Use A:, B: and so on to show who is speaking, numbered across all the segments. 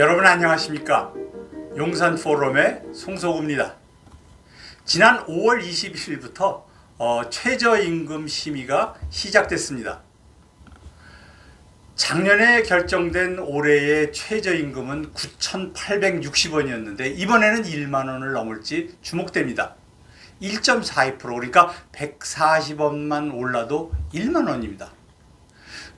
A: 여러분 안녕하십니까? 용산 포럼의 송소구입니다. 지난 5월 21일부터 최저임금 심의가 시작됐습니다. 작년에 결정된 올해의 최저임금은 9,860원이었는데 이번에는 1만 원을 넘을지 주목됩니다. 1.42% 그러니까 140원만 올라도 1만 원입니다.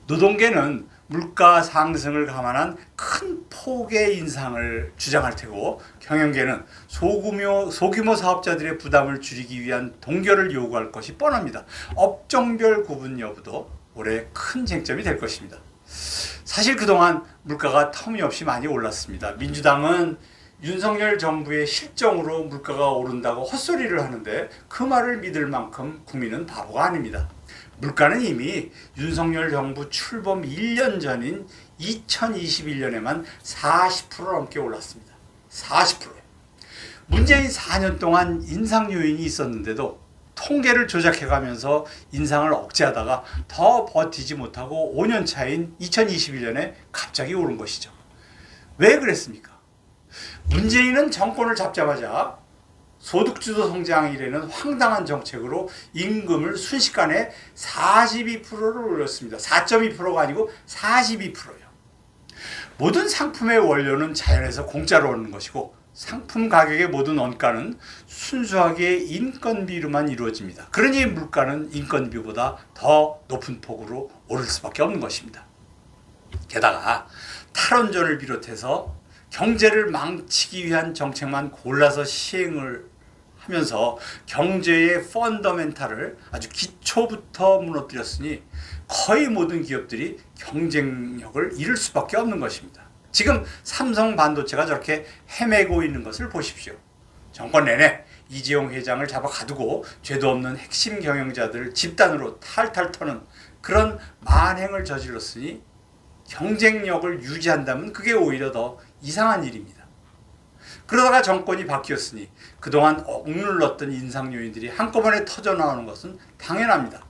A: 노동계는 물가 상승을 감안한 큰 폭의 인상을 주장할 테고 경영계는 소규모 사업자들의 부담을 줄이기 위한 동결을 요구할 것이 뻔합니다. 업종별 구분 여부도 올해 큰 쟁점이 될 것입니다. 사실 그동안 물가가 터무니없이 많이 올랐습니다. 민주당은 윤석열 정부의 실정으로 물가가 오른다고 헛소리를 하는데 그 말을 믿을 만큼 국민은 바보가 아닙니다. 물가는 이미 윤석열 정부 출범 1년 전인 2021년에만 40% 넘게 올랐습니다. 40%. 문재인 4년 동안 인상 요인이 있었는데도 통계를 조작해가면서 인상을 억제하다가 더 버티지 못하고 5년 차인 2021년에 갑자기 오른 것이죠. 왜 그랬습니까? 문재인은 정권을 잡자마자 소득주도 성장이라는 황당한 정책으로 임금을 순식간에 42%를 올렸습니다. 4.2%가 아니고 42%예요. 모든 상품의 원료는 자연에서 공짜로 오는 것이고 상품 가격의 모든 원가는 순수하게 인건비로만 이루어집니다. 그러니 물가는 인건비보다 더 높은 폭으로 오를 수밖에 없는 것입니다. 게다가 탈원전을 비롯해서 경제를 망치기 위한 정책만 골라서 시행을 하면서 경제의 펀더멘탈을 아주 기초부터 무너뜨렸으니 거의 모든 기업들이 경쟁력을 잃을 수밖에 없는 것입니다. 지금 삼성 반도체가 저렇게 헤매고 있는 것을 보십시오. 정권 내내 이재용 회장을 잡아 가두고 죄도 없는 핵심 경영자들을 집단으로 탈탈 터는 그런 만행을 저질렀으니 경쟁력을 유지한다면 그게 오히려 더 이상한 일입니다. 그러다가 정권이 바뀌었으니 그동안 억눌렀던 인상 요인들이 한꺼번에 터져나오는 것은 당연합니다.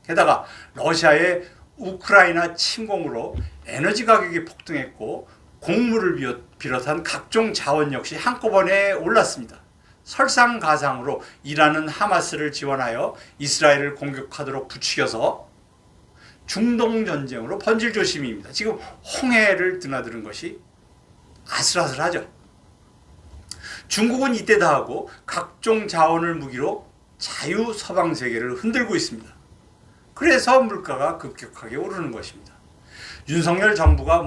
A: 게다가 러시아의 우크라이나 침공으로 에너지 가격이 폭등했고 곡물을 비롯한 각종 자원 역시 한꺼번에 올랐습니다. 설상가상으로 이란은 하마스를 지원하여 이스라엘을 공격하도록 부추겨서 중동 전쟁으로 번질 조짐입니다. 지금 홍해를 드나드는 것이 아슬아슬하죠. 중국은 이때 다하고 각종 자원을 무기로 자유 서방 세계를 흔들고 있습니다. 그래서 물가가 급격하게 오르는 것입니다. 윤석열 정부가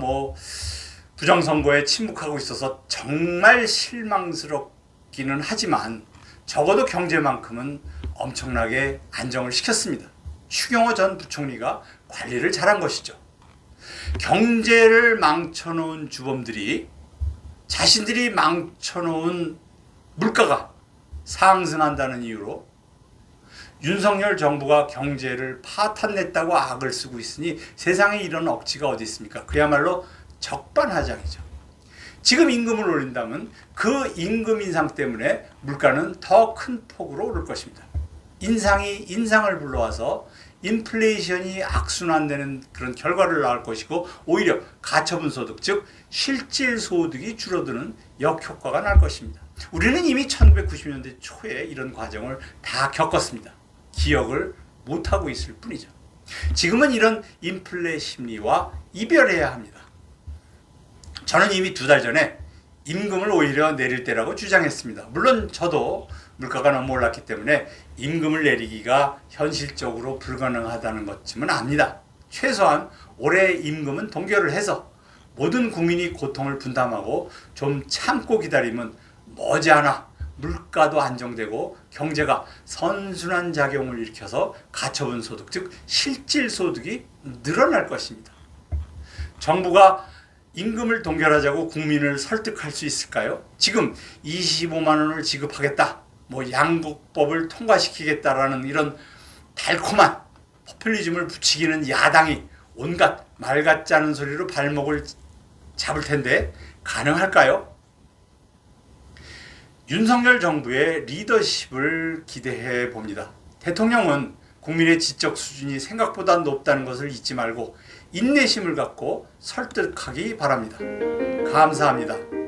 A: 부정선거에 침묵하고 있어서 정말 실망스럽기는 하지만 적어도 경제만큼은 엄청나게 안정을 시켰습니다. 추경호 전 부총리가 관리를 잘한 것이죠. 경제를 망쳐놓은 주범들이 자신들이 망쳐놓은 물가가 상승한다는 이유로 윤석열 정부가 경제를 파탄냈다고 악을 쓰고 있으니 세상에 이런 억지가 어디 있습니까? 그야말로 적반하장이죠. 지금 임금을 올린다면 그 임금 인상 때문에 물가는 더 큰 폭으로 오를 것입니다. 인상이 인상을 불러와서 인플레이션이 악순환되는 그런 결과를 낳을 것이고 오히려 가처분 소득 즉 실질 소득이 줄어드는 역효과가 날 것입니다. 우리는 이미 1990년대 초에 이런 과정을 다 겪었습니다. 기억을 못하고 있을 뿐이죠. 지금은 이런 인플레 심리와 이별해야 합니다. 저는 이미 2달 전에 임금을 오히려 내릴 때라고 주장했습니다. 물론 저도 물가가 너무 올랐기 때문에 임금을 내리기가 현실적으로 불가능하다는 것쯤은 압니다. 최소한 올해 임금은 동결을 해서 모든 국민이 고통을 분담하고 좀 참고 기다리면 머지않아 물가도 안정되고 경제가 선순환 작용을 일으켜서 가처분 소득 즉 실질 소득이 늘어날 것입니다. 정부가 임금을 동결하자고 국민을 설득할 수 있을까요? 지금 25만 원을 지급하겠다, 양국법을 통과시키겠다라는 이런 달콤한 포퓰리즘을 부추기는 야당이 온갖 말 같지 않은 소리로 발목을 잡을 텐데 가능할까요? 윤석열 정부의 리더십을 기대해 봅니다. 대통령은 국민의 지적 수준이 생각보다 높다는 것을 잊지 말고 인내심을 갖고 설득하기 바랍니다. 감사합니다.